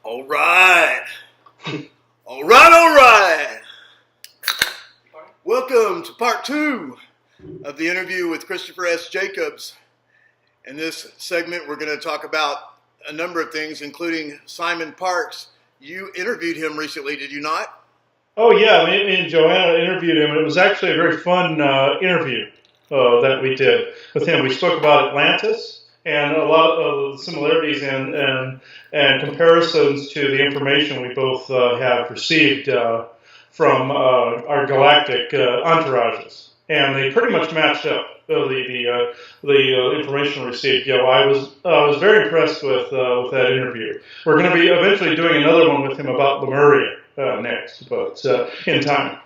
All right. All right. Welcome to part 2 of the interview with Christopher S. Jacobs. In this segment, we're going to talk about a number of things, including Simon Parkes. You interviewed him recently, did you not? Oh, yeah, me and Joanna interviewed him. It was actually a very fun interview that we did with him. We spoke about Atlantis and a lot of similarities and comparisons to the information we both have received from our galactic entourages. And they pretty much matched up. The information we received. I was very impressed with that interview. We're going to be eventually doing another one with him about Lemuria next, but in time.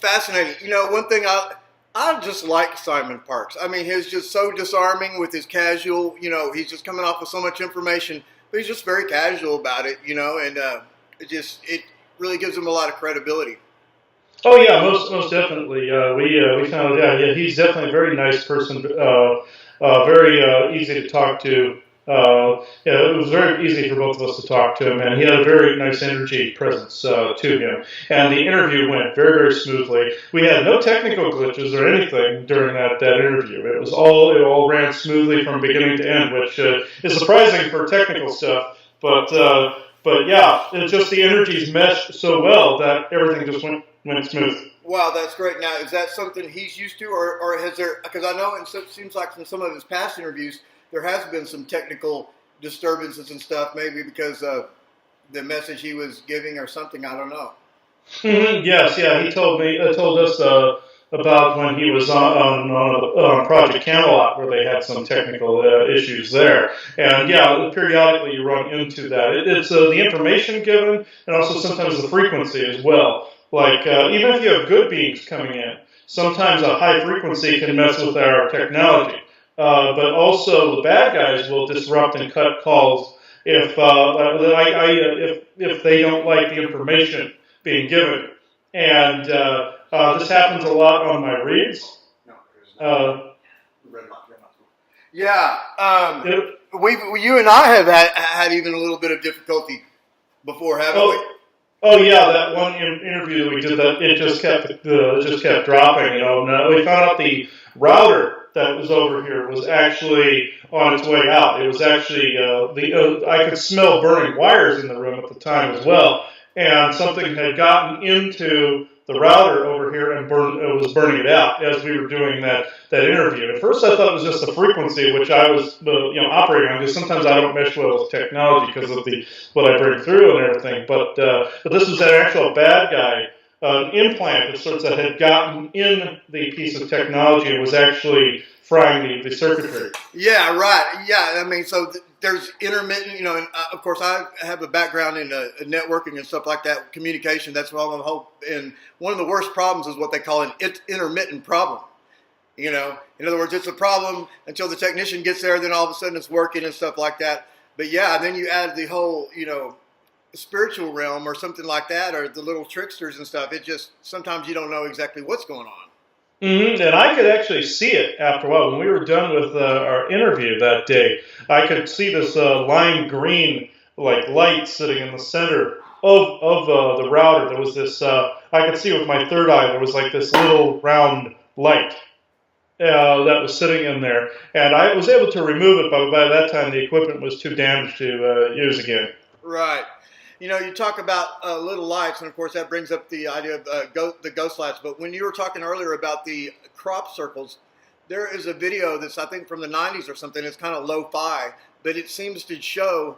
Fascinating. One thing I just like Simon Parkes. I mean, he's just so disarming with his casual. He's just coming off with so much information, but he's just very casual about it. And it really gives him a lot of credibility. Oh yeah, most definitely. We found out. Yeah, he's definitely a very nice person. Very easy to talk to. It was very easy for both of us to talk to him, and he had a very nice energy presence to him. And the interview went very, very smoothly. We had no technical glitches or anything during that interview. It all ran smoothly from beginning to end, which is surprising for technical stuff. But yeah, it's just the energies meshed so well that everything just went smooth. Wow, that's great. Now, is that something he's used to, or has there? Because I know it seems like in some of his past interviews, there has been some technical disturbances and stuff, maybe because of the message he was giving or something. I don't know. Mm-hmm. Yes, yeah. He told us about when he was on Project Camelot, where they had some technical issues there. And yeah, periodically you run into that. It's the information given, and also sometimes the frequency as well. Like even if you have good beings coming in, sometimes a high frequency can mess with our technology. But also the bad guys will disrupt and cut calls if they don't like the information being given. And this happens a lot on my reads. Yeah, you and I have had even a little bit of difficulty before, haven't we? Oh yeah, that one interview that we did, that it just kept dropping. We found out the router that was over here was actually on its way out. It was actually I could smell burning wires in the room at the time as well, and something had gotten into the router over here and was burning it out as we were doing that interview. At first, I thought it was just the frequency, which I was operating on, because sometimes I don't mesh well with technology because of what I bring through and everything. But this was an actual bad guy implant that had gotten in the piece of technology and was actually frying the circuitry. Yeah, right. Yeah, I mean, so there's intermittent, and of course I have a background in networking and stuff like that, communication. That's what I'm hoping. And one of the worst problems is what they call an intermittent problem. In other words, it's a problem until the technician gets there, then all of a sudden it's working and stuff like that. But yeah, then you add the whole, spiritual realm or something like that, or the little tricksters and stuff. It just, sometimes you don't know exactly what's going on. Mm-hmm. And I could actually see it after a while. When we were done with our interview that day, I could see this lime green light sitting in the center of the router. There was this, I could see with my third eye, there was this little round light that was sitting in there. And I was able to remove it, but by that time the equipment was too damaged to use again. Right. You talk about little lights, and of course that brings up the idea of the ghost lights. But when you were talking earlier about the crop circles, there is a video that's, I think, from the 90s or something. It's kind of lo-fi, but it seems to show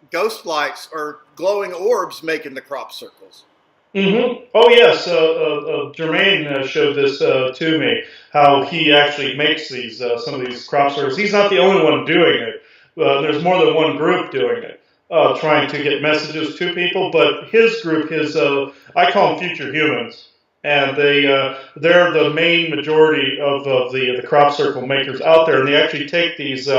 ghost lights or glowing orbs making the crop circles. Mm-hmm. Oh, yes. Jermaine showed this to me, how he actually makes these some of these crop circles. He's not the only one doing it. There's more than one group doing it. Trying to get messages to people, but his group, I call them future humans, and they're the main majority of the crop circle makers out there, and they actually take these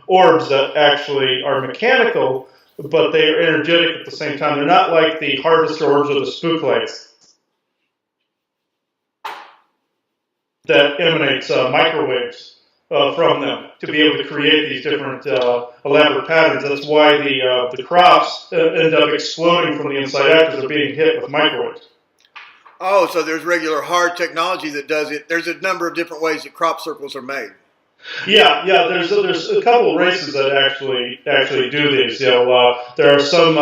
orbs that actually are mechanical, but they are energetic at the same time. They're not like the harvester orbs or the spook lights that emanates microwaves. from them to be able to create these different elaborate patterns. That's why the crops end up exploding from the inside out because they're being hit with microwaves. Oh, so there's regular hard technology that does it. There's a number of different ways that crop circles are made. Yeah. There's a couple of races that actually do these. There are some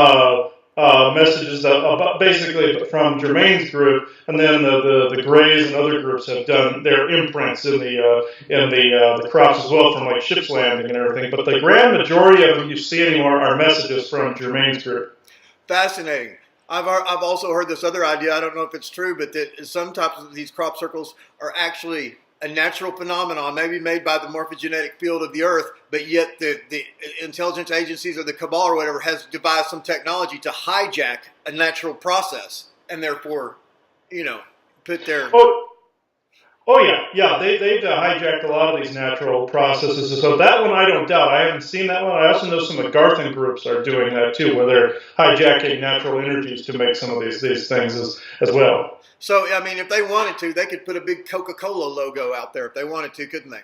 messages that basically from Jermaine's group, and then the Greys and other groups have done their imprints in the crops as well, from like ships landing and everything. But the grand majority of them you see anymore are messages from Jermaine's group. Fascinating. I've also heard this other idea. I don't know if it's true, but that some types of these crop circles are actually a natural phenomenon, maybe made by the morphogenetic field of the Earth, but yet the intelligence agencies or the cabal or whatever has devised some technology to hijack a natural process and therefore, put their... Oh yeah. They've hijacked a lot of these natural processes. So that one I don't doubt. I haven't seen that one. I also know some of the Garthan groups are doing that too, where they're hijacking natural energies to make some of these things as well. So I mean, if they wanted to, they could put a big Coca-Cola logo out there if they wanted to, couldn't they?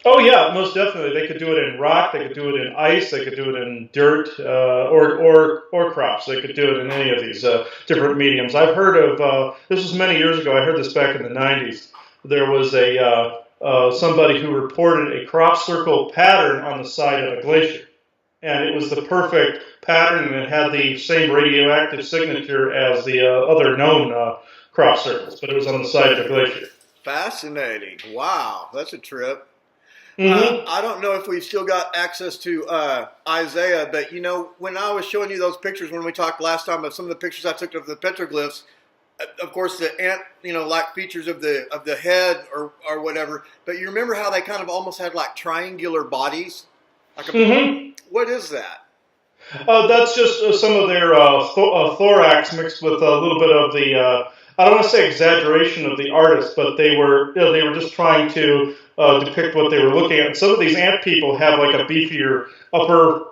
Oh yeah, most definitely. They could do it in rock. They could do it in ice. They could do it in dirt or crops. They could do it in any of these different mediums. I've heard of this was many years ago. I heard this back in the 90s. There was somebody who reported a crop circle pattern on the side of a glacier, and it was the perfect pattern, and it had the same radioactive signature as the other known crop circles, but it was on the side of a glacier. Fascinating! Wow, that's a trip. Mm-hmm. I don't know if we've still got access to Isaiah, but when I was showing you those pictures when we talked last time of some of the pictures I took of the petroglyphs. Of course, the ant, like features of the head or whatever. But you remember how they kind of almost had like triangular bodies? What is that? That's just some of their thorax mixed with a little bit of the. I don't want to say exaggeration of the artist, but they were just trying to depict what they were looking at. And some of these ant people have like a beefier upper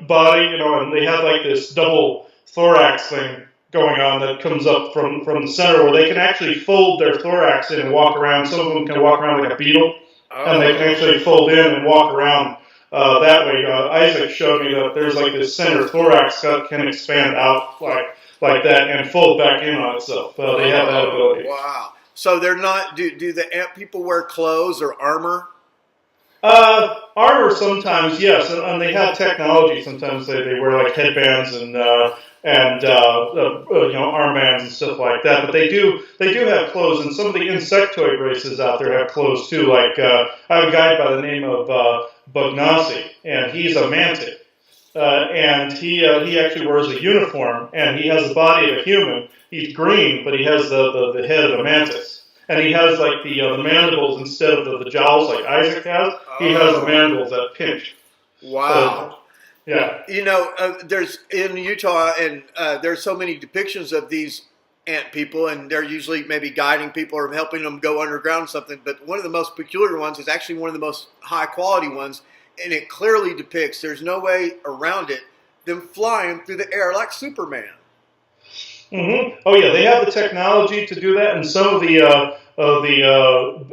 body, and they have like this double thorax thing going on that comes up from the center, where they can actually fold their thorax in and walk around. Some of them can walk around like a beetle, and they can actually fold in and walk around that way. Isaac showed me that there's like this center thorax that can expand out like that and fold back in on itself. They have that ability. Wow. So they're not. Do the ant people wear clothes or armor? Armor sometimes, yes, and they have technology. Sometimes they wear like headbands and armbands and stuff like that. But they do have clothes, and some of the insectoid races out there have clothes too. Like I have a guy by the name of Bugnasi, and he's a mantid, and he actually wears a uniform, and he has the body of a human. He's green, but he has the head of a mantis. And he has like the mandibles instead of the jowls like Isaac has. He has the mandibles that pinch. Wow. Yeah. There's in Utah, and there's so many depictions of these ant people, and they're usually maybe guiding people or helping them go underground or something. But one of the most peculiar ones is actually one of the most high quality ones, and it clearly depicts, there's no way around it, them flying through the air like Superman. Mm-hmm. Oh yeah, they have the technology to do that, and some of the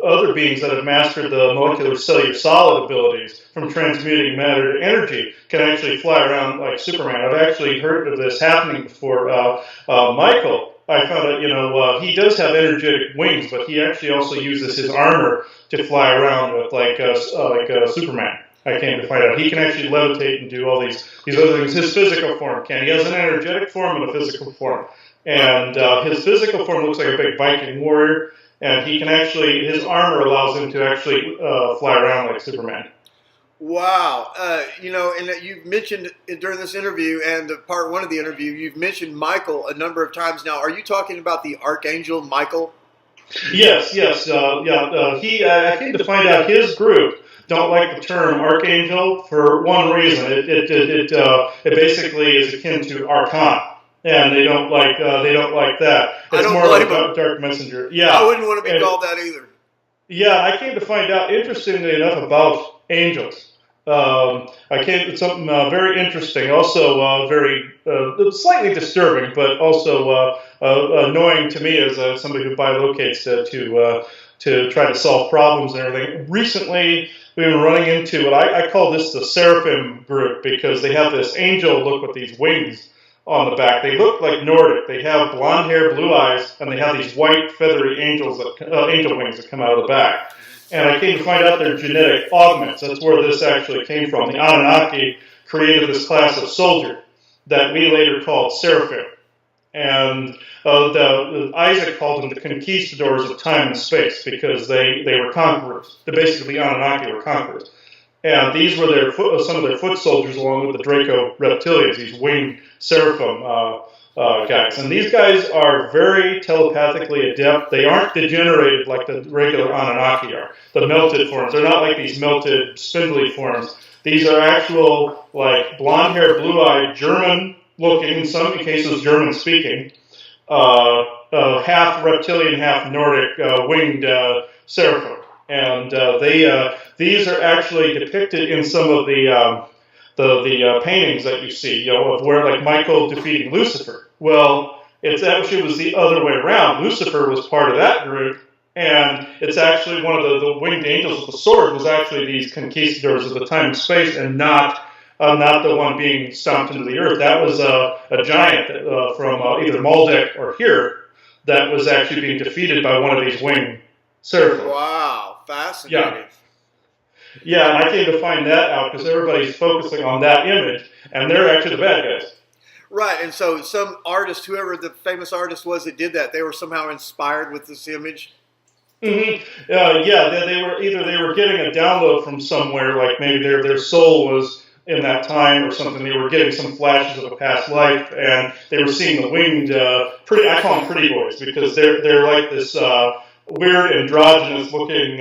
other beings that have mastered the molecular cellular solid abilities from transmuting matter to energy can actually fly around like Superman. I've actually heard of this happening before. Michael, I found out, he does have energetic wings, but he actually also uses his armor to fly around with like Superman. I came to find out he can actually levitate and do all these other things. His physical form can. He has an energetic form and a physical form. And his physical form looks like a big Viking warrior, and he can actually, his armor allows him to actually fly around like Superman. Wow. And you've mentioned during this interview and the part one of the interview, you've mentioned Michael a number of times now. Are you talking about the Archangel Michael? Yes. I came to find out his group don't like the term archangel for one reason. It basically is akin to archon, and they don't like that. It's more like a dark messenger. Yeah, I wouldn't want to be called that either. Yeah, I came to find out, interestingly enough, about angels. I came to something very interesting, also very slightly disturbing, but also annoying to me as somebody who bilocates to to try to solve problems and everything. Recently, we've been running into what I call this the Seraphim group, because they have this angel look with these wings on the back. They look like Nordic. They have blonde hair, blue eyes, and they have these white feathery angel wings that come out of the back. And I came to find out they're genetic augments. That's where this actually came from. The Anunnaki created this class of soldier that we later called Seraphim. And Isaac called them the conquistadors of time and space, because they were conquerors. Basically, the Anunnaki were conquerors. And these were some of their foot soldiers, along with the Draco reptilians, these winged seraphim guys. And these guys are very telepathically adept. They aren't degenerated like the regular Anunnaki are, the melted forms. They're not like these melted, spindly forms. These are actual, like, blonde-haired, blue-eyed, German-looking, in some cases German-speaking, half reptilian, half Nordic winged seraphim. And these are actually depicted in some of the paintings that you see, of where, like, Michael defeating Lucifer. Well, it actually was the other way around. Lucifer was part of that group, and it's actually one of the winged angels with the sword was actually these conquistadors of the time and space, and not the one being stomped into the earth. That was a giant from either Maldek or here that was actually being defeated by one of these winged seraphim. Wow, fascinating. Yeah, and I came to find that out because everybody's focusing on that image, and they're actually the bad guys. Right, and so some artist, whoever the famous artist was that did that, they were somehow inspired with this image. Mm-hmm. They were getting a download from somewhere, like maybe their soul was in that time or something. They were getting some flashes of a past life, and they were seeing the winged, I call them pretty boys, because they're like this weird androgynous looking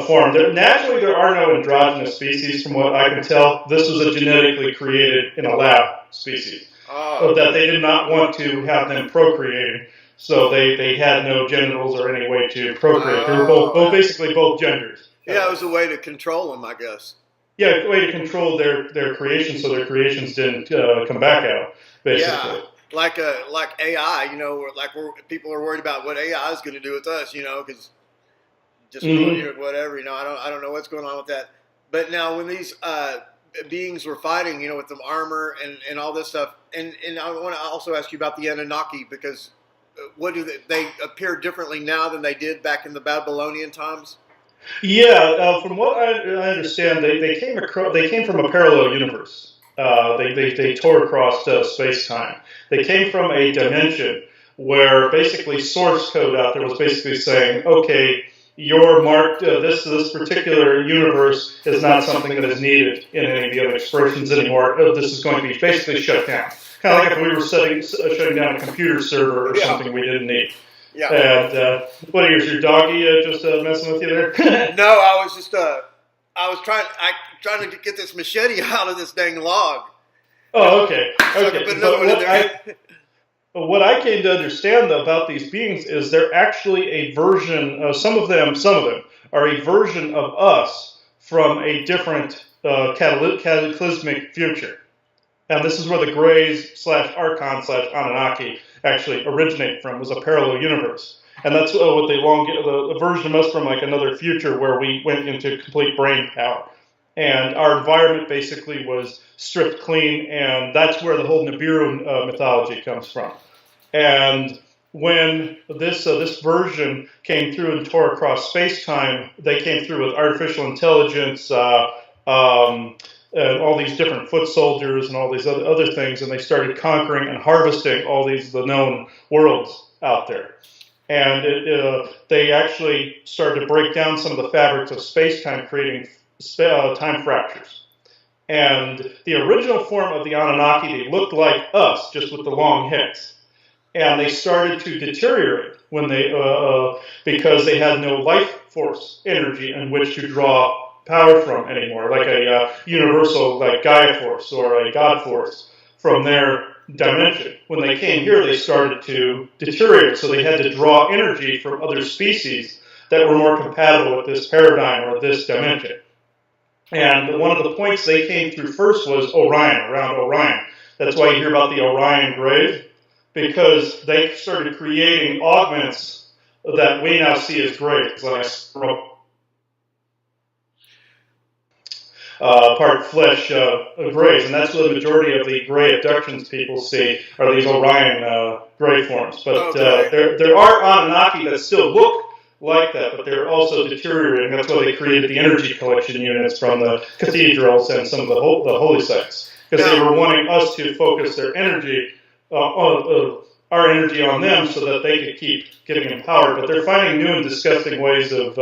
form. Naturally, there are no androgynous species, from what I can tell. This was a genetically created in a lab species, that they did not want to have them procreating. So they had no genitals or any way to procreate. They were basically both genders. Yeah, it was a way to control them, I guess. Yeah, a way to control their creation, so their creations didn't come back out, basically. Yeah, like AI, people are worried about what AI is going to do with us, because just whatever, I don't know what's going on with that. But now when these beings were fighting, with the armor and all this stuff, and I want to also ask you about the Anunnaki, because what do they appear differently now than they did back in the Babylonian times? Yeah, from what I understand, they came from a parallel universe. They tore across space-time. They came from a dimension where basically source code out there was basically saying, okay, your marked this particular universe is not something that is needed in any of the other expressions anymore. This is going to be basically shut down. Kind of like if we were shutting down a computer server or something we didn't need. Yeah. And what is your doggy just messing with you there? No, I was trying to get this machete out of this dang log. Oh, okay. So I can put another one in there. What I came to understand about these beings is they're actually a version. Some of them are a version of us from a different cataclysmic future. And this is where the Greys / Archon / Anunnaki actually originate from, was a parallel universe. And that's what they the version of us from, like, another future where we went into complete brain power. And our environment basically was stripped clean, and that's where the whole Nibiru mythology comes from. And when this version came through and tore across space-time, they came through with artificial intelligence, all these different foot soldiers and all these other things, and they started conquering and harvesting all the known worlds out there. And they actually started to break down some of the fabrics of space-time, creating time fractures. And the original form of the Anunnaki, they looked like us, just with the long heads. And they started to deteriorate when because they had no life force energy in which to draw power from anymore, like a universal, like Gaia force or a God force from their dimension. When they came here, they started to deteriorate, so they had to draw energy from other species that were more compatible with this paradigm or this dimension. And one of the points they came through first was Orion, around Orion. That's why you hear about the Orion grave, because they started creating augments that we now see as gray. It's like part flesh grays, and that's what the majority of the gray abductions people see are these Orion gray forms. But there are Anunnaki that still look like that, but they're also deteriorating. That's why they created the energy collection units from the cathedrals and some of the holy sites, because they were wanting us to focus their energy, our energy on them, so that they could keep getting empowered. But they're finding new and disgusting ways of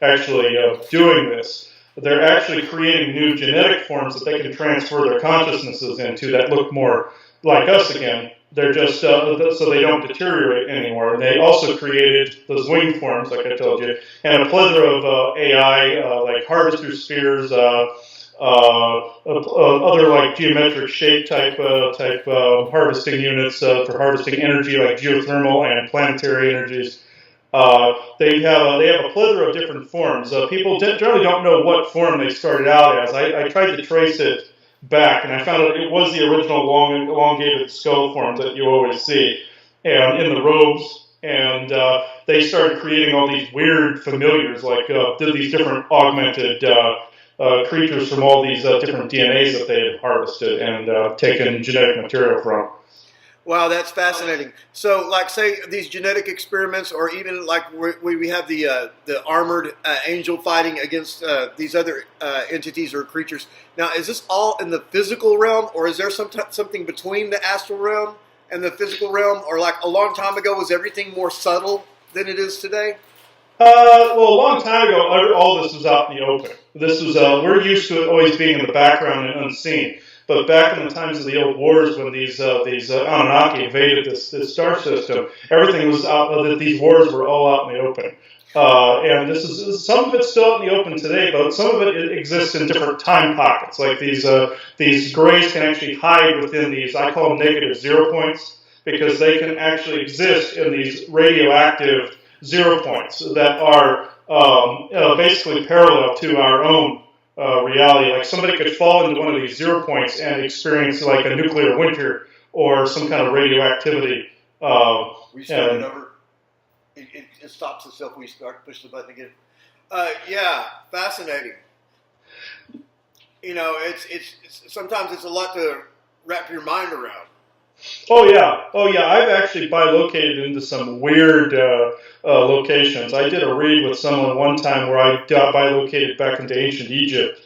actually doing this. They're actually creating new genetic forms that they can transfer their consciousnesses into that look more like us again. They're just so they don't deteriorate anymore. And they also created those wing forms, like I told you, and a plethora of AI, like harvester spheres, other like geometric shape type harvesting units for harvesting energy, like geothermal and planetary energies. They have a plethora of different forms. People generally don't know what form they started out as. I tried to trace it back, and I found out it was the original long, elongated skull forms that you always see, and in the robes. And they started creating all these weird familiars, like these different augmented creatures from all these different DNAs that they had harvested and taken genetic material from. Wow, that's fascinating. So, like, say these genetic experiments, or even like we have the armored angel fighting against these other entities or creatures. Now, is this all in the physical realm, or is there something between the astral realm and the physical realm? Or like a long time ago, was everything more subtle than it is today? Well, a long time ago, all this was out in the open. This was we're used to it always being in the background and unseen. But back in the times of the old wars, when these Anunnaki invaded this star system, everything was out. These wars were all out in the open. And this is some of it's still out in the open today, but some of it exists in different time pockets. Like these grays can actually hide within these. I call them negative 0 points, because they can actually exist in these radioactive 0 points that are basically parallel to our own reality. Like somebody could fall into one of these 0 points and experience like a nuclear winter or some kind of radioactivity. We start it over. It stops itself when you push the button again. Yeah, fascinating. You know, it's sometimes it's a lot to wrap your mind around. Oh yeah. I've actually bilocated into some weird locations. I did a read with someone one time where I bilocated back into ancient Egypt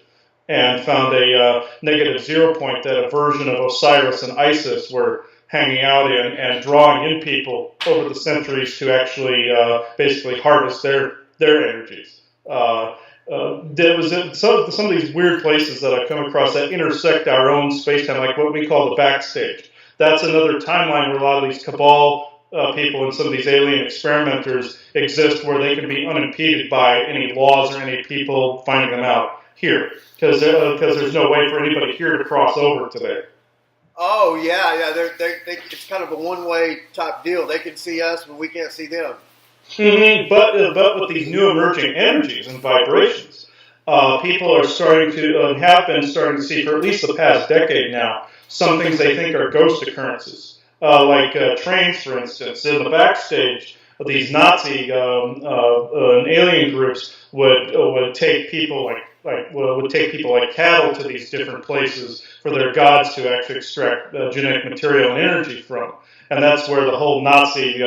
and found a negative 0 point that a version of Osiris and Isis were hanging out in and drawing in people over the centuries to actually basically harvest their energies. There was some of these weird places that I've come across that intersect our own space-time, like what we call the backstage. That's another timeline where a lot of these cabal people and some of these alien experimenters exist, where they can be unimpeded by any laws or any people finding them out here, because there's no way for anybody here to cross over to there. Oh yeah. It's kind of a one-way type deal. They can see us, but we can't see them. Mm-hmm. But with these new emerging energies and vibrations, people are starting to have been starting to see for at least the past decade now some things they think are ghost occurrences, like trains, for instance. In the backstage, these Nazi and alien groups would take people like cattle to these different places for their gods to actually extract genetic material and energy from, and that's where the whole Nazi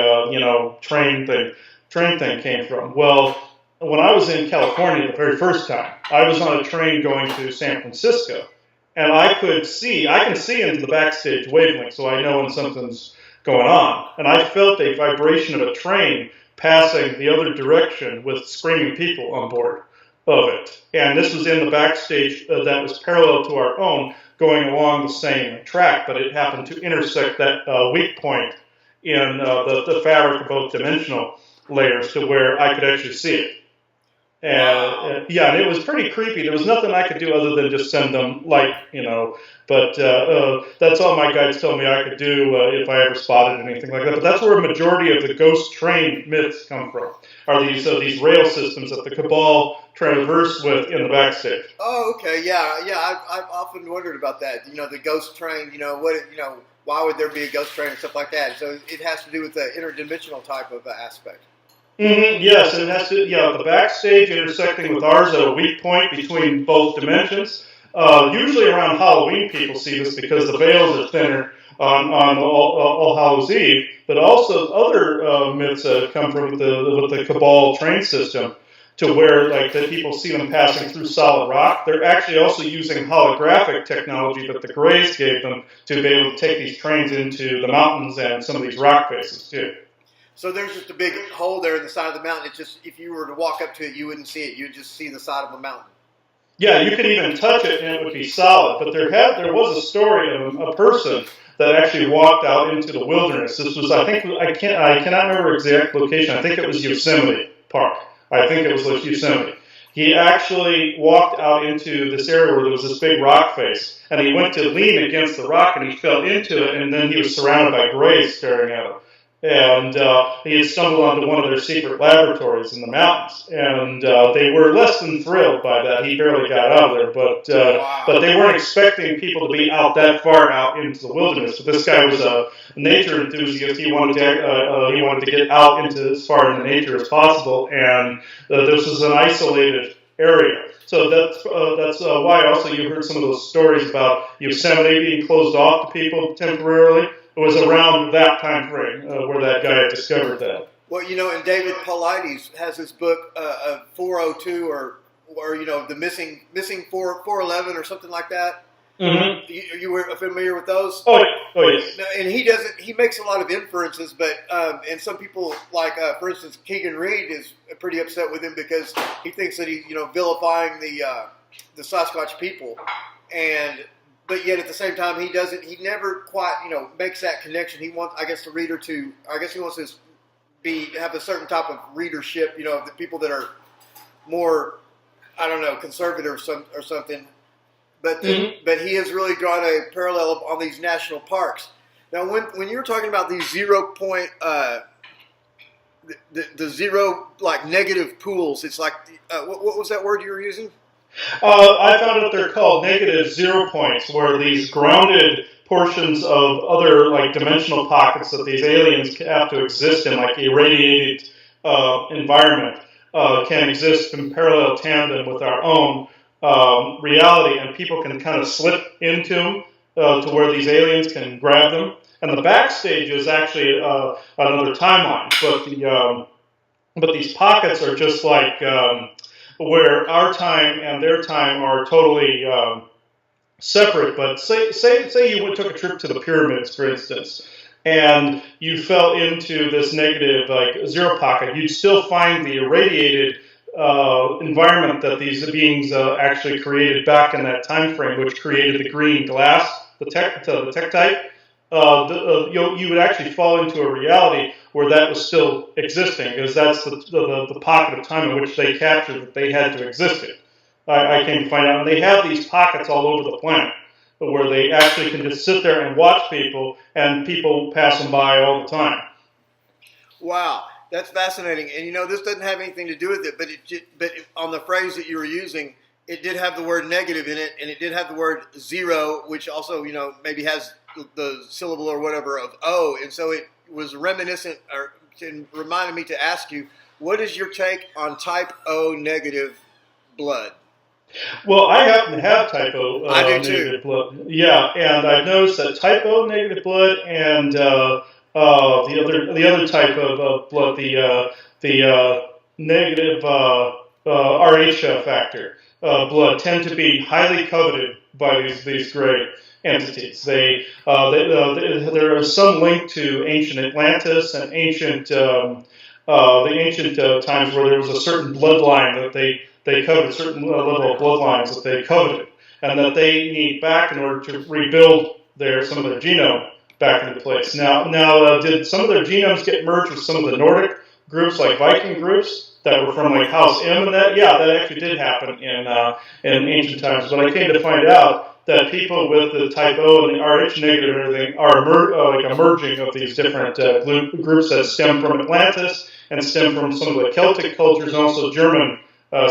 train thing came from. Well, when I was in California the very first time, I was on a train going to San Francisco. And I can see into the backstage wavelength, so I know when something's going on. And I felt a vibration of a train passing the other direction with screaming people on board of it. And this was in the backstage that was parallel to our own, going along the same track, but it happened to intersect that weak point in the fabric of both dimensional layers to where I could actually see it. And and it was pretty creepy. There was nothing I could do other than just send them light, But that's all my guides told me I could do if I ever spotted anything like that. But that's where a majority of the ghost train myths come from. Are these rail systems that the cabal traverse with in the backstage? Oh, okay, yeah. I've often wondered about that. The ghost train. Why would there be a ghost train and stuff like that? So it has to do with the interdimensional type of aspect. Yes, and it has to, yeah, the backstage intersecting with ours at a weak point between both dimensions. Usually around Halloween, people see this because the veils are thinner on All Hallows Eve, but also other myths that come from with the Cabal train system, to where like that people see them passing through solid rock. They're actually also using holographic technology that the Greys gave them to be able to take these trains into the mountains and some of these rock faces too. So there's just a big hole there in the side of the mountain. It's just, if you were to walk up to it, you wouldn't see it. You'd just see the side of a mountain. Yeah, you could even touch it and it would be solid. But there was a story of a person that actually walked out into the wilderness. This was, I think, I cannot remember the exact location. I think it was Yosemite Park. I think it was Yosemite. He actually walked out into this area where there was this big rock face, and he went to lean against the rock, and he fell into it, and then he was surrounded by grays staring at him. And he had stumbled onto one of their secret laboratories in the mountains, and they were less than thrilled by that. He barely got out of there, but they weren't expecting people to be out that far out into the wilderness. But this guy was a nature enthusiast. He wanted to get out into as far into nature as possible, and this was an isolated area. So that's why also you heard some of those stories about Yosemite being closed off to people temporarily. It was around that time frame where that guy had discovered that. Well, and David Paulides has his book, 402, or the missing 411 or something like that. Mm-hmm. You were familiar with those? Oh yes. And he makes a lot of inferences, but and some people, like for instance, Keegan Reed is pretty upset with him because he thinks that he's vilifying the Sasquatch people, but yet at the same time he never quite makes that connection. He wants, I guess, he wants to have a certain type of readership, the people that are more, I don't know, conservative or something. But but he has really drawn a parallel on these national parks. Now, when you were talking about these 0 point, the zero, like, negative pools, it's like what was that word you were using? I found out they're called negative 0 points, where these grounded portions of other like dimensional pockets that these aliens have to exist in, like irradiated environment, can exist in parallel tandem with our own reality, and people can kind of slip into them to where these aliens can grab them. And the backstage is actually another timeline, but these pockets are just like where our time and their time are totally separate. But say you took a trip to the pyramids, for instance, and you fell into this negative like 0 pocket, you'd still find the irradiated environment that these beings actually created back in that time frame, which created the green glass, the tektite. You would actually fall into a reality where that was still existing, because that's the pocket of time in which they captured that they had to exist in. I came to find out, and they have these pockets all over the planet where they actually can just sit there and watch people, and people pass them by all the time. Wow, that's fascinating. And this doesn't have anything to do with it, but on the phrase that you were using, it did have the word negative in it, and it did have the word zero, which also maybe has the syllable or whatever of O, and so it was reminiscent, or reminded me to ask you, what is your take on type O negative blood? Well, I happen to have type O negative blood. Yeah, and I've noticed that type O negative blood and the other type of blood, the negative Rh factor blood, tend to be highly coveted by these gray entities. There is some link to ancient Atlantis and the ancient times where there was a certain bloodline that they coveted, certain level of bloodlines that they coveted, and that they need back in order to rebuild some of their genome back into place. Now, did some of their genomes get merged with some of the Nordic groups, like Viking groups that were from like House M and that? Yeah, that actually did happen in ancient times. But I came to find out that people with the type O and the Rh negative and everything are like a merging of these different groups that stem from Atlantis and stem from some of the Celtic cultures and also German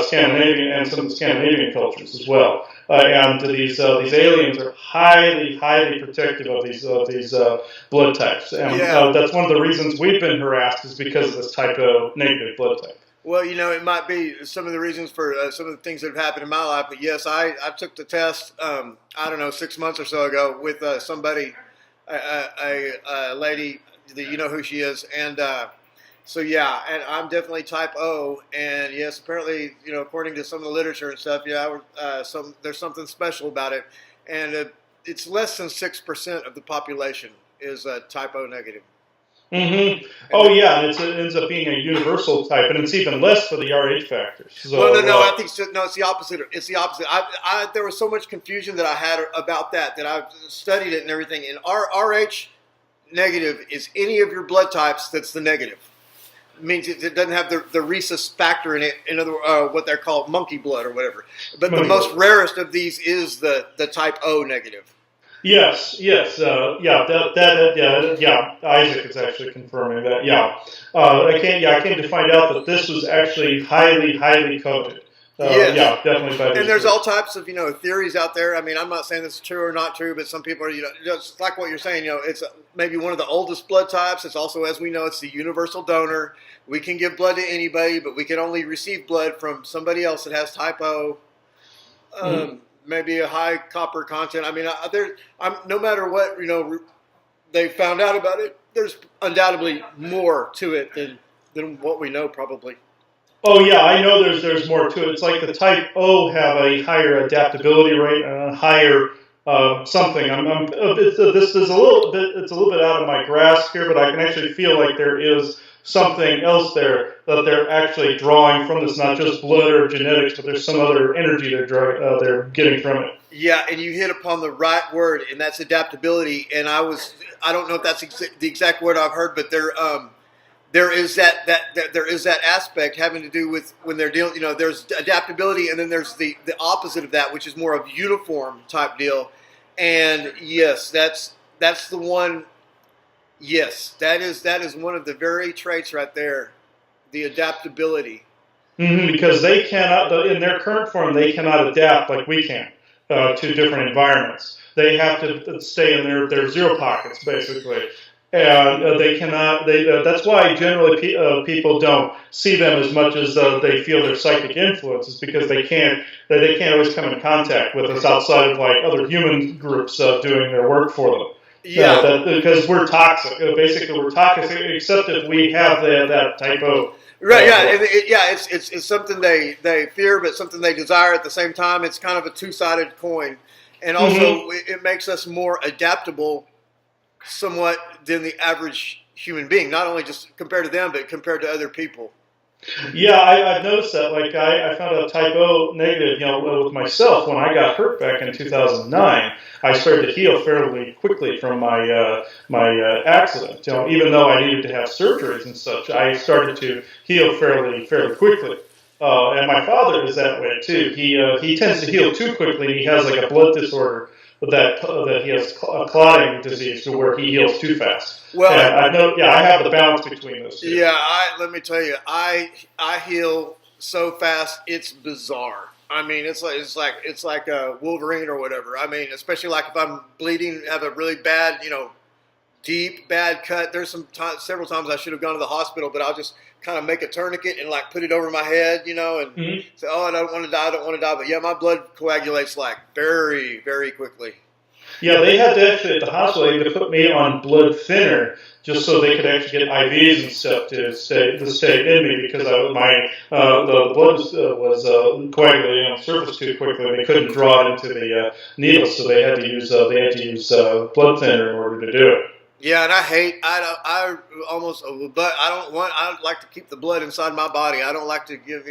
Scandinavian and some of the Scandinavian cultures as well. And these aliens are highly, highly protective of these blood types, and that's one of the reasons we've been harassed is because of this type of negative blood type. Well, it might be some of the reasons for some of the things that have happened in my life. But yes, I took the test, I don't know, 6 months or so ago with somebody, a lady, you know who she is. And so, yeah, and I'm definitely type O. And yes, apparently, according to some of the literature and stuff, there's something special about it. And it's less than 6% of the population is type O negative. Mm-hmm. Oh, yeah, and it ends up being a universal type, and it's even less for the Rh factors. So, well, no, I think no, it's the opposite. It's the opposite. There was so much confusion that I had about that I've studied it and everything. And Rh negative is any of your blood types that's the negative. It means it doesn't have the rhesus factor in it. In other what they're called monkey blood or whatever. But the most rarest of these is the type O negative. Yes. Isaac is actually confirming that. I came to find out that this was actually highly, highly coveted. Yes. Yeah, definitely. And there's all types of theories out there. I mean, I'm not saying this is true or not true, but some people are just like what you're saying. It's maybe one of the oldest blood types. It's also, as we know, it's the universal donor. We can give blood to anybody, but we can only receive blood from somebody else that has type O. Maybe a high copper content. I mean, no matter what they found out about it, there's undoubtedly more to it than what we know, probably. Oh yeah, I know there's more to it. It's like the type O have a higher adaptability rate and a higher something. This is a little bit out of my grasp here, but I can actually feel like there is something else there that they're actually drawing from this, not just blood or genetics, but there's some other energy they're getting from it. Yeah, and you hit upon the right word, and that's adaptability. And I don't know if that's the exact word I've heard, but there is that aspect having to do with when they're dealing. There's adaptability, and then there's the opposite of that, which is more of uniform type deal. And yes, that's the one. Yes, that is one of the very traits right there, the adaptability. Because they cannot, in their current form, they cannot adapt like we can to different environments. They have to stay in their zero pockets, basically. And they cannot. That's why generally people don't see them as much as they feel their psychic influences, because they can't always come in contact with us outside of like other human groups doing their work for them. Yeah, because we're toxic. Basically, we're toxic, except if we have that type of right. It's something they fear, but something they desire at the same time. It's kind of a two-sided coin, and also it makes us more adaptable, somewhat, than the average human being. Not only just compared to them, but compared to other people. Yeah, I've noticed that. Like I found out type O negative, with myself when I got hurt back in 2009. I started to heal fairly quickly from my accident. Even though I needed to have surgeries and such, I started to heal fairly quickly. And my father is that way too. He tends to heal too quickly. He has like a blood disorder that he has a clotting disease to where he heals too fast. Well, I have the balance between those two. Yeah, let me tell you, I heal so fast, it's bizarre. I mean, it's like a Wolverine or whatever. I mean, especially like if I'm bleeding, have a really bad, deep bad cut. There's several times I should have gone to the hospital, but I'll just kind of make a tourniquet and like put it over my head, and say, oh, I don't want to die. But yeah, my blood coagulates like very, very quickly. Yeah, they had to actually at the hospital they had to put me on blood thinner just so they could actually get IVs and stuff to stay in me, because the blood was coagulating on the surface too quickly. They couldn't draw it into the needles, so they had to use blood thinner in order to do it. Yeah, and I like to keep the blood inside my body. I don't like to give,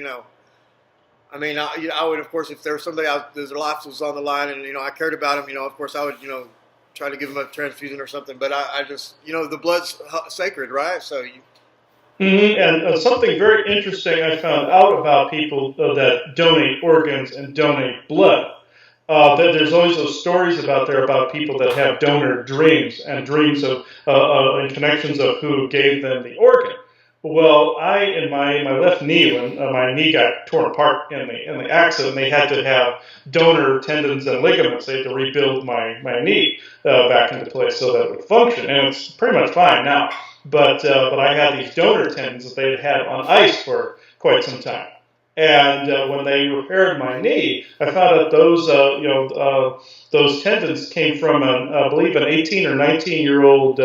I mean, I would, of course, if there was somebody their life was on the line and, I cared about them, of course I would, try to give them a transfusion or something. But I just, the blood's sacred, right? So And something very interesting I found out about people that donate organs and donate blood. That there's always those stories about people that have donor dreams and dreams of and connections of who gave them the organ. Well, in my left knee, when my knee got torn apart in the accident, they had to have donor tendons and ligaments. They had to rebuild my knee back into place so that it would function, and it's pretty much fine now. But I had these donor tendons that they had had on ice for quite some time. And when they repaired my knee, I found out those tendons came from I believe an 18 or 19-year-old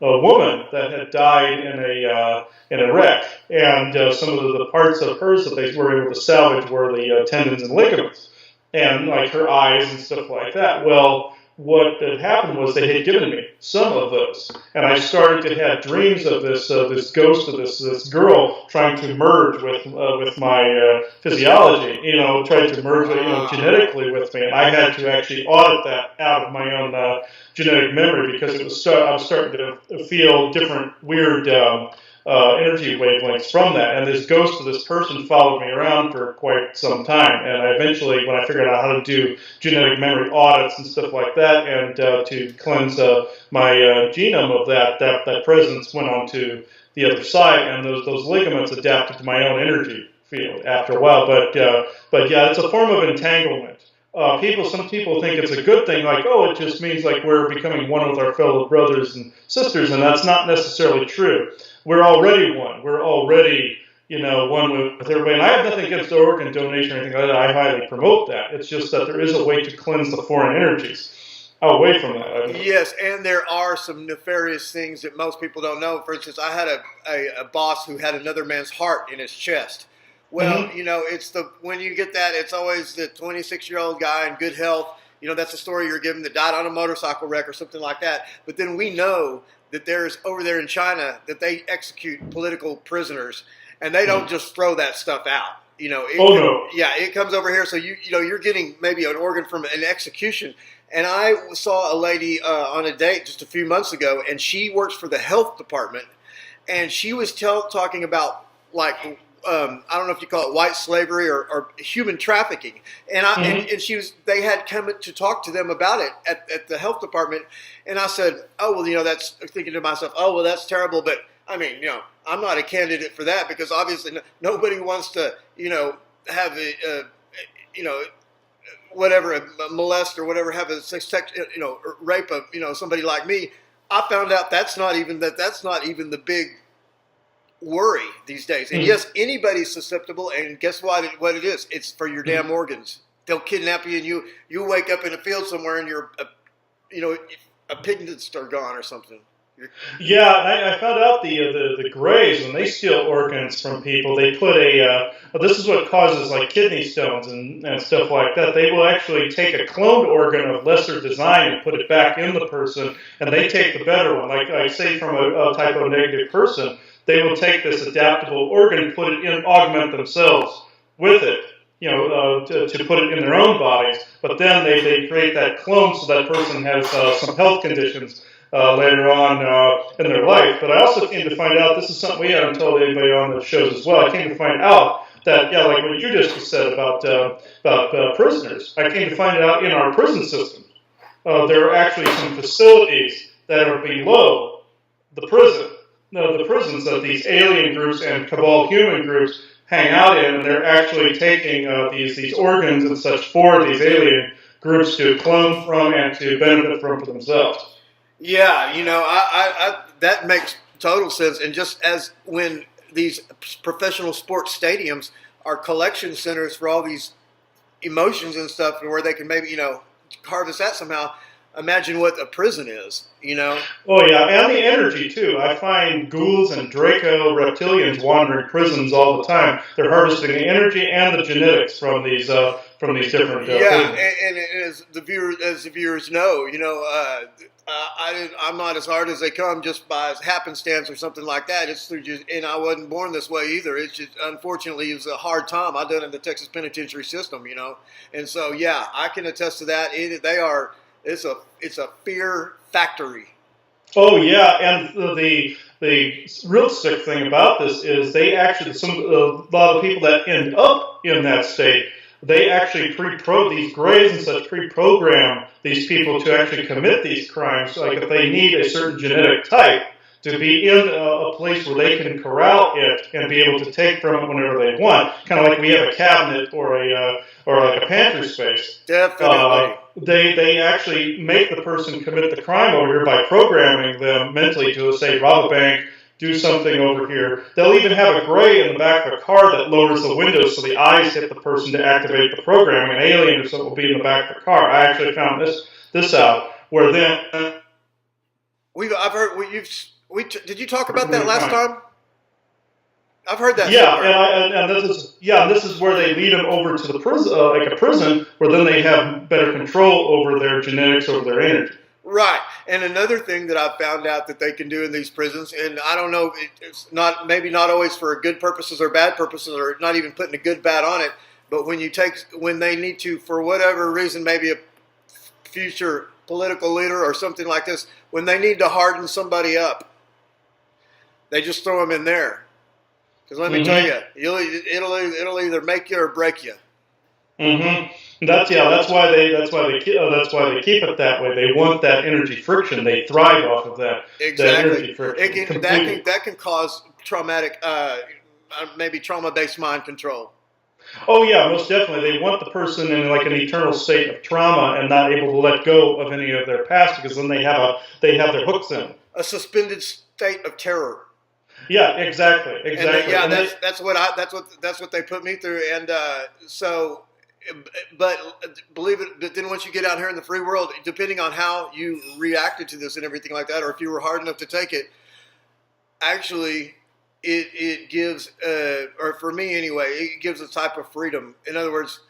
a woman that had died in a wreck, and some of the parts of hers that they were able to salvage were the tendons and ligaments, and like her eyes and stuff like that. Well, what had happened was they had given me some of those, and I started to have dreams of this ghost of this girl trying to merge with my physiology, trying to merge genetically with me, and I had to actually audit that out of my own genetic memory because I was starting to feel different weird energy wavelengths from that. And this ghost of this person followed me around for quite some time. And I eventually, when I figured out how to do genetic memory audits and stuff like that, and to cleanse my genome of that presence, went on to the other side, and those ligaments adapted to my own energy field after a while. But yeah, it's a form of entanglement. Some people think it's a good thing, like, oh, it just means like we're becoming one with our fellow brothers and sisters, and that's not necessarily true. We're already one. We're already, one with everybody. And I have nothing against organ donation or anything like that. I highly promote that. It's just that there is a way to cleanse the foreign energies away from that. Yes, and there are some nefarious things that most people don't know. For instance, I had a boss who had another man's heart in his chest. Well, it's when you get that, it's always the 26-year-old guy in good health. That's the story you're given that died on a motorcycle wreck or something like that. But then we know that there's over there in China that they execute political prisoners, and they don't just throw that stuff out. No. Yeah, it comes over here. So you're getting maybe an organ from an execution. And I saw a lady on a date just a few months ago, and she works for the health department, and she was talking about like. I don't know if you call it white slavery or human trafficking, and they had come to talk to them about it at the health department, and I said, oh well, that's thinking to myself, oh well, that's terrible, but I mean, I'm not a candidate for that because obviously nobody wants to, have whatever molest or whatever, have a sex, rape of somebody like me. I found out that's not even the big worry these days. And yes, anybody's susceptible, and guess what it is? It's for your damn organs. They'll kidnap you, and you wake up in a field somewhere, and your appendix are gone or something. Yeah, I found out the Greys, when they steal organs from people, they put this is what causes like kidney stones and stuff like that. They will actually take a cloned organ of lesser design and put it back in the person, and they take the better one. Like say from a type of negative person, they will take this adaptable organ, put it in, augment themselves with it, to put it in their own bodies. But then they create that clone so that person has some health conditions later on in their life. But I also came to find out, this is something we haven't told anybody on the shows as well, I came to find out that, like what you just said about prisoners, I came to find out in our prison system, there are actually some facilities that are below the prison. The prisons that these alien groups and cabal human groups hang out in, and they're actually taking these organs and such for these alien groups to clone from and to benefit from for themselves. Yeah, I that makes total sense. And just as when these professional sports stadiums are collection centers for all these emotions and stuff, where they can maybe harvest that somehow. Imagine what a prison is, Oh yeah, and the energy too. I find ghouls and Draco reptilians wandering prisons all the time. They're harvesting the energy and the genetics from these different. And as the viewers know, I'm not as hard as they come just by happenstance or something like that. It's through and I wasn't born this way either. It's just unfortunately it was a hard time I done in the Texas penitentiary system, and so yeah, I can attest to that. It's a fear factory. Oh yeah, and the real sick thing about this is they actually a lot of people that end up in that state, they actually these Greys and such pre-program these people to actually commit these crimes. Like if they need a certain genetic type to be in a place where they can corral it and be able to take from it whenever they want, kind of like we have a cabinet or like a pantry space. Definitely. They actually make the person commit the crime over here by programming them mentally to, say, rob a bank, do something over here. They'll even have a gray in the back of a car that lowers the windows so the eyes hit the person to activate the programming. An alien or something will be in the back of the car. I actually found this out, where then I've heard did you talk about that last time? I've heard that. Yeah, and this is where they lead them over to the prison, like a prison, where then they have better control over their genetics, over their energy. Right. And another thing that I've found out that they can do in these prisons, and I don't know, it's not maybe not always for good purposes or bad purposes, or not even putting a good bad on it, but when they need to, for whatever reason, maybe a future political leader or something like this, when they need to harden somebody up, they just throw them in there. Because let me tell you, it'll either make you or break you. Mm-hmm. That's why they keep it that way. They want that energy friction. They thrive off of that. Exactly. That energy friction. That can cause traumatic, maybe trauma-based mind control. Oh yeah, most definitely. They want the person in like an eternal state of trauma and not able to let go of any of their past, because then they have their hooks in. A suspended state of terror. Yeah, exactly. And that's what they put me through, and but believe it. But then once you get out here in the free world, depending on how you reacted to this and everything like that, or if you were hard enough to take it, actually, it gives, or for me anyway, it gives a type of freedom. In other words,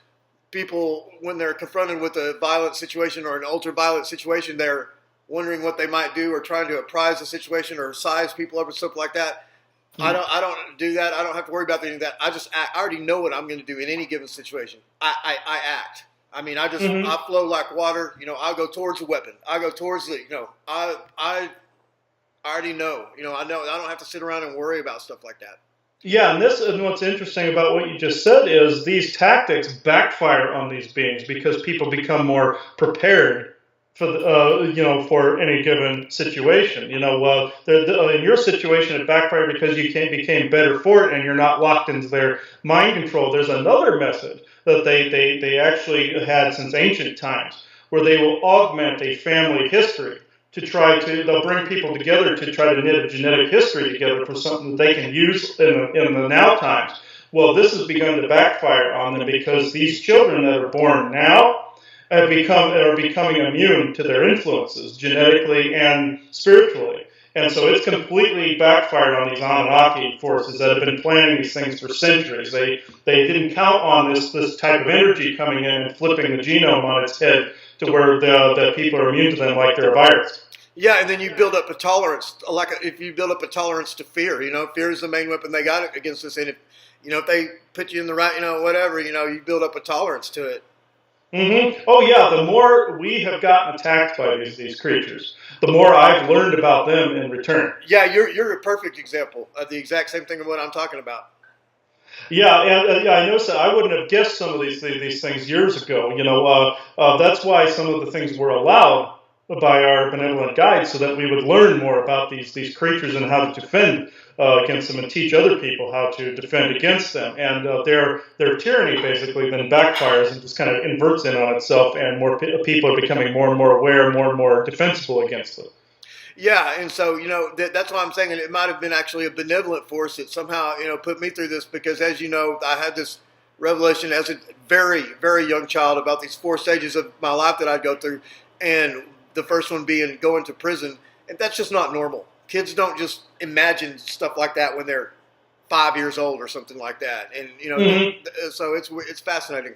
people, when they're confronted with a violent situation or an ultra-violent situation, they're wondering what they might do or trying to apprise the situation or size people up or something like that. Mm-hmm. I don't do that. I don't have to worry about any of that. I just act. I already know what I'm going to do in any given situation. I act. I mean, I flow like water. I'll go towards the weapon. I go towards the, I already know. I know. I don't have to sit around and worry about stuff like that. Yeah, and what's interesting about what you just said is these tactics backfire on these beings because people become more prepared for any given situation. In your situation, it backfired because you became better for it, and you're not locked into their mind control. There's another method that they actually had since ancient times, where they will augment a family history they'll bring people together to try to knit a genetic history together for something that they can use in the now times. Well, this has begun to backfire on them because these children that are born now are becoming immune to their influences genetically and spiritually. And so it's completely backfired on these Anunnaki forces that have been planning these things for centuries. They didn't count on this type of energy coming in and flipping the genome on its head to where the people are immune to them like they're a virus. Yeah, and then you build up a tolerance. If you build up a tolerance to fear, fear is the main weapon they got against us. And if they put you in the right, whatever, you build up a tolerance to it. Mm-hmm. Oh yeah, the more we have gotten attacked by these creatures, the more I've learned about them in return. Yeah, you're a perfect example of the exact same thing of what I'm talking about. Yeah, and I noticed that I wouldn't have guessed some of these things years ago. That's why some of the things were allowed by our benevolent guides, so that we would learn more about these creatures and how to defend against them and teach other people how to defend against them. And their tyranny basically then backfires and just kind of inverts in on itself, and more people are becoming more and more aware, more and more defensible against them. Yeah, and so, that's why I'm saying it might have been actually a benevolent force that somehow, put me through this, because as you know, I had this revelation as a very, very young child about these 4 stages of my life that I'd go through, and the first one being going to prison, and that's just not normal. Kids don't just imagine stuff like that when they're 5 years old or something like that, and, so it's fascinating.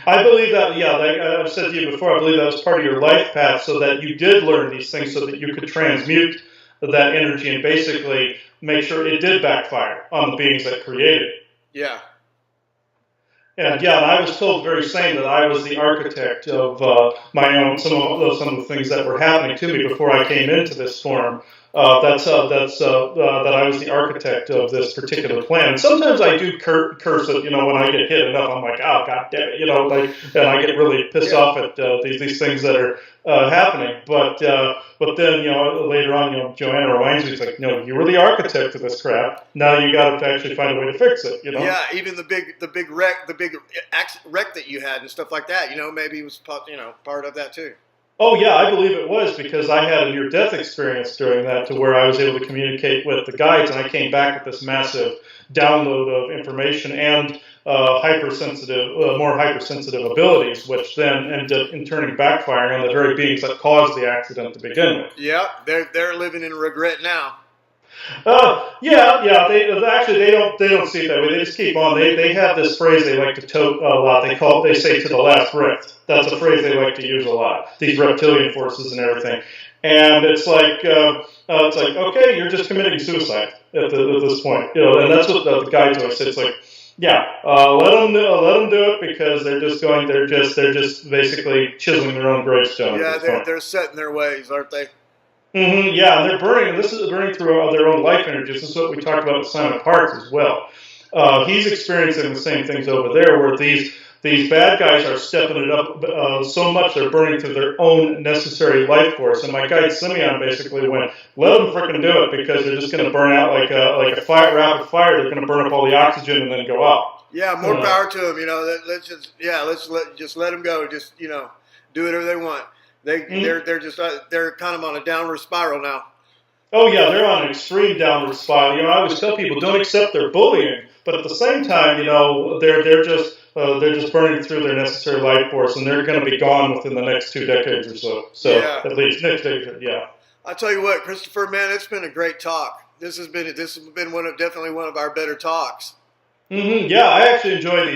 I believe that, like I've said to you before, I believe that was part of your life path, so that you did learn these things so that you could transmute that energy and basically make sure it did backfire on the beings that created it. Yeah. And I was told very sane that I was the architect of my own, some of the things that were happening to me before I came into this form that I was the architect of this particular plan. And sometimes I do curse it, when I get hit enough. I'm like, oh god damn it, and I get really pissed off at these things that are happening. But then later on, Joanna reminds me, it's like, no, you were the architect of this crap. Now you got to actually find a way to fix it. Yeah, even the big wreck that you had and stuff like that. Maybe it was part of that too. Oh, yeah, I believe it was, because I had a near-death experience during that, to where I was able to communicate with the guides, and I came back with this massive download of information and more hypersensitive abilities, which then ended up in turning backfiring on the very beings that caused the accident to begin with. Yeah, they're living in regret now. Yeah. They don't see it that way. They just keep on. They have this phrase they like to tote a lot. They say, "to the last rift." That's a phrase they like to use a lot. These reptilian forces and everything, and it's like okay, you're just committing suicide at this point, and that's what the guides always say. It's like, yeah, let them do it, because they're just basically chiseling their own gravestone. Yeah, they're set in their ways, aren't they? Mm-hmm, yeah, and they're burning. This is burning through their own life energies. This is what we talked about with Simon Parks as well. He's experiencing the same things over there, where these bad guys are stepping it up so much they're burning through their own necessary life force. And my guide Simeon basically went, let them frickin' do it, because they're just going to burn out like a rapid fire. They're going to burn up all the oxygen and then go out. Yeah, more power to them. Let's let them go. Just do whatever they want. They're kind of on a downward spiral now. Oh yeah, they're on an extreme downward spiral. I always tell people, don't accept their bullying, but at the same time, they're just burning through their necessary life force, and they're going to be gone within the next 2 decades or so. So yeah. At least next decade, yeah. I tell you what, Christopher, man, it's been a great talk. This has been definitely one of our better talks. Mm-hmm. Yeah, I actually enjoy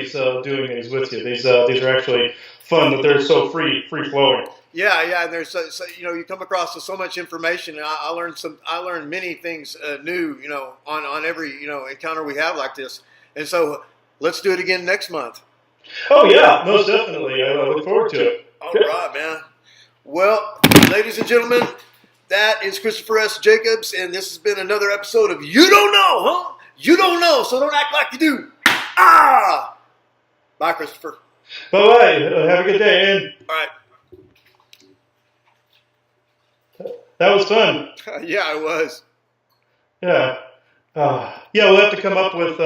doing these with you. These are actually fun, that they're so free flowing. Yeah, and there's you come across so much information, and I learned many things new, on every encounter we have like this, and so let's do it again next month. Oh yeah, most definitely. I look forward to it. All right, man. Well, ladies and gentlemen, that is Christopher S. Jacobs, and this has been another episode of You Don't Know, huh? You don't know, so don't act like you do. Bye, Christopher. Bye-bye. Have a good day, Ian. All right. That was fun. Yeah, it was. Yeah. We'll have to come up with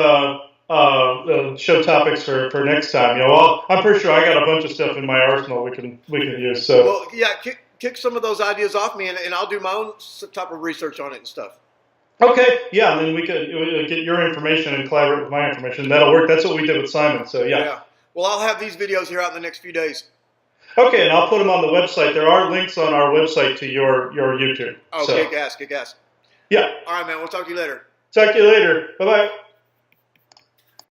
show topics for next time. I'm pretty sure I got a bunch of stuff in my arsenal we can use. So. Well, yeah, kick some of those ideas off me, and I'll do my own type of research on it and stuff. Okay, yeah, and then we could get your information and collaborate with my information. That'll work. That's what we did with Simon. So yeah. Well, I'll have these videos here out in the next few days. Okay, and I'll put them on the website. There are links on our website to your YouTube. Oh, so. Kick ass. Yeah. All right, man. We'll talk to you later. Talk to you later. Bye-bye.